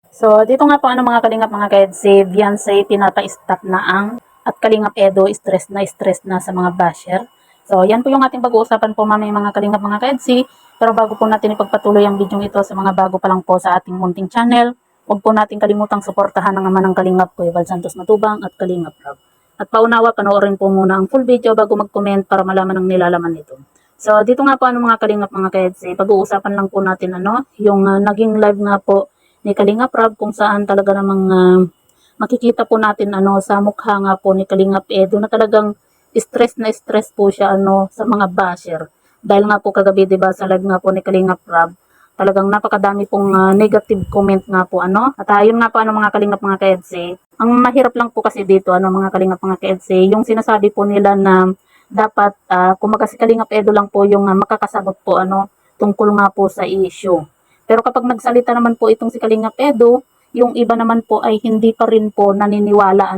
So, dito nga po mga kalingap mga ka-EDSI, Beyonce pinapa-stop na ang at Kalingap Edo stress na sa mga basher. So, yan po yung ating pag-uusapan po mamaya mga kalingap mga ka-EDSI. Pero bago po natin ipagpatuloy ang video ito sa mga bago pa lang po sa ating munting channel, huwag po natin kalimutang suportahan ang ama ng Kalingap Kuya Val Santos Matubang at Kalingap Rob. At paunawa, panoorin po muna ang full video bago mag-comment para malaman ang nilalaman nito. So, dito nga po mga kalingap mga ka-EDSI, pag-uusapan lang po natin yung naging live nga po ni Kalingap Rob kung saan talaga namang makikita po natin sa mukha nga po ni Kalingap Edo na talagang stress po siya sa mga basher. Dahil nga po kagabi 'di ba sa live nga po ni Kalingap Rob, talagang napakadami pong negative comment nga po At ayun nga po mga kalingap mga ka-EDSI, ang mahirap lang po kasi dito mga kalingap mga ka-EDSI, yung sinasabi po nila na dapat kumaga si Kalingap Edo lang po yung makakasagot po tungkol nga po sa issue. Pero kapag nagsalita naman po itong si Kalingap Edo, yung iba naman po ay hindi pa rin po naniniwala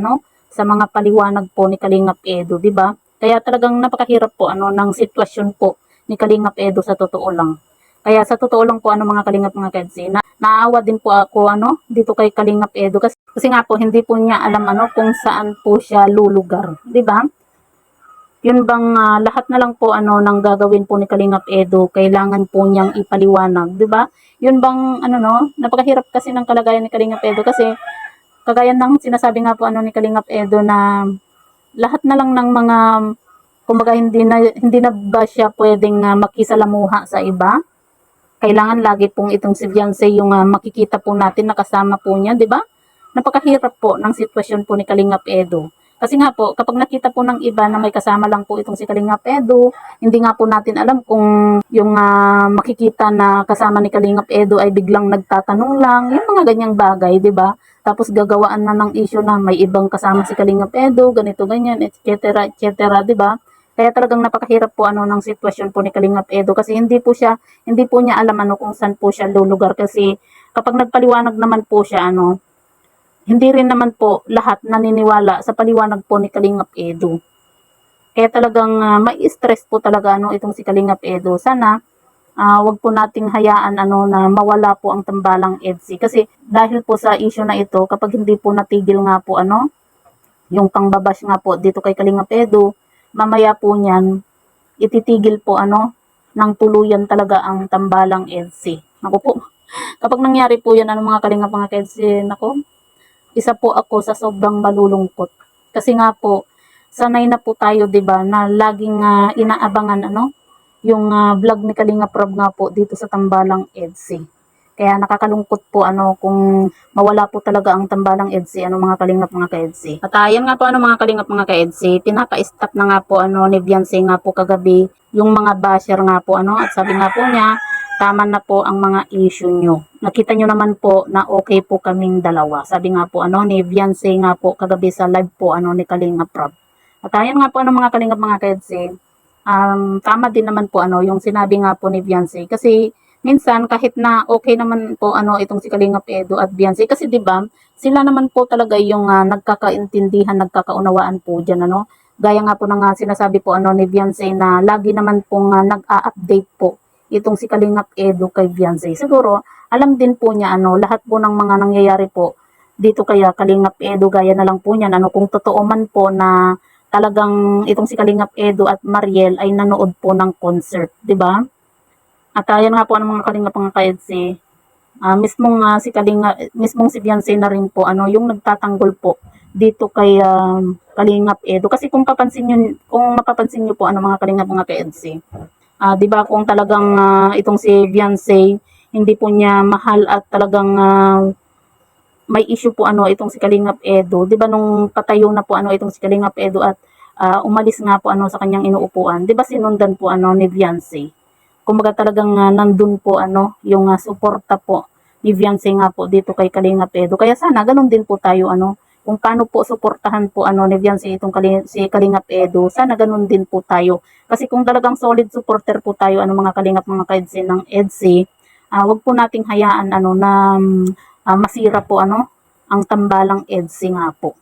sa mga paliwanag po ni Kalingap Edo, 'di ba? Kaya talagang napakahirap po ng sitwasyon po ni Kalingap Edo sa totoo lang. Kaya sa totoo lang po mga kalingap mga kedsi, naawa din po ako dito kay Kalingap Edo kasi nga po hindi po niya alam kung saan po siya lulugar, 'di ba? Yun bang lahat na lang po ng gagawin po ni Kalingap Edo, kailangan po niyang ipaliwanag, 'di ba? Yun bang napakahirap kasi ng kalagayan ni Kalingap Edo kasi kagaya ng sinasabi nga po ni Kalingap Edo na lahat na lang ng mga kumbaga hindi na ba siya pwedeng makisalamuha sa iba? Kailangan lagi pong itong si Beyonce yung makikita po natin nakasama po niya, 'di ba? Napakahirap po ng sitwasyon po ni Kalingap Edo. Kasi nga po, kapag nakita po ng iba na may kasama lang po itong si Kalingap Edo, hindi nga po natin alam kung yung makikita na kasama ni Kalingap Edo ay biglang nagtatanong lang, yung mga ganyang bagay, 'di ba? Tapos gagawaan na ng issue na may ibang kasama si Kalingap Edo, ganito ganyan, etc. etc. 'di ba? Kaya talagang napakahirap po ng sitwasyon po ni Kalingap Edo kasi hindi po niya alam kung saan po siya lulugar kasi kapag nagpaliwanag naman po siya hindi rin naman po lahat naniniwala sa paliwanag po ni Kalingap Edo. Kaya talagang may stress po talaga itong si Kalingap Edo. Sana wag po nating hayaan na mawala po ang tambalang EDSI kasi dahil po sa issue na ito, kapag hindi po natigil nga po yung pangbabash nga po dito kay Kalingap Edo, mamaya po niyan ititigil po ng tuluyan talaga ang tambalang EDSI. Naku po, kapag nangyari po yan mga kalingap mga EDSI, naku, isa po ako sa sobrang malulungkot. Kasi nga po, sanay na po tayo 'di ba na laging inaabangan yung vlog ni Kalingap Rob nga po dito sa tambalang EDSI. Kaya nakakalungkot po kung mawala po talaga ang tambalang EDSI mga kalingap mga ka-EDSI. At ayan nga po mga kalingap mga ka-EDSI, pinapa-stop na nga po ni Beyonce nga po kagabi yung mga basher nga po at sabi nga po niya, tama na po ang mga issue nyo. Nakita nyo naman po na okay po kaming dalawa. Sabi nga po ni Beyonce nga po kagabi sa live po ni Kalingap Rob. At ayan nga po mga kalingap mga ka-EDSI, tama din naman po yung sinabi nga po ni Beyonce kasi minsan kahit na okay naman po itong si Kalingap Edo at Beyonce kasi 'di ba sila naman po talaga yung nagkakaintindihan, nagkakaunawaan po diyan gaya nga po ng sinasabi po ni Beyonce na lagi naman pong nag-a-update po itong si Kalingap Edo kay Beyonce. Siguro alam din po niya lahat po ng mga nangyayari po dito kaya Kalingap Edo, gaya na lang po niyan kung totoo man po na talagang itong si Kalingap Edo at Mariel ay nanood po ng concert, 'di ba? At ayan nga po mga kalingap mga ka-EDSI, mismong si Beyonce na rin po yung nagtatanggol po dito kay Kalingap Edo kasi kung mapapansin niyo po mga kalingap mga ka-EDSI, 'di ba kung talagang itong si Beyonce hindi po niya mahal at talagang may issue po itong si Kalingap Edo, 'di ba nung patayo na po itong si Kalingap Edo at umalis nga po sa kanyang inuupuan, 'di ba sinundan po ni Beyonce. Kumbaga talagang nandun po yung suporta po ni Beyonce nga po dito kay Kalingap Edo. Kaya sana ganun din po tayo kung paano po suportahan po ni Beyonce si Kalingap Edo. Sana ganun din po tayo. Kasi kung talagang solid supporter po tayo mga kalingap mga ka-EDSI ng EDSI, wag po nating hayaan na masira po ang tambalang EDSI nga po.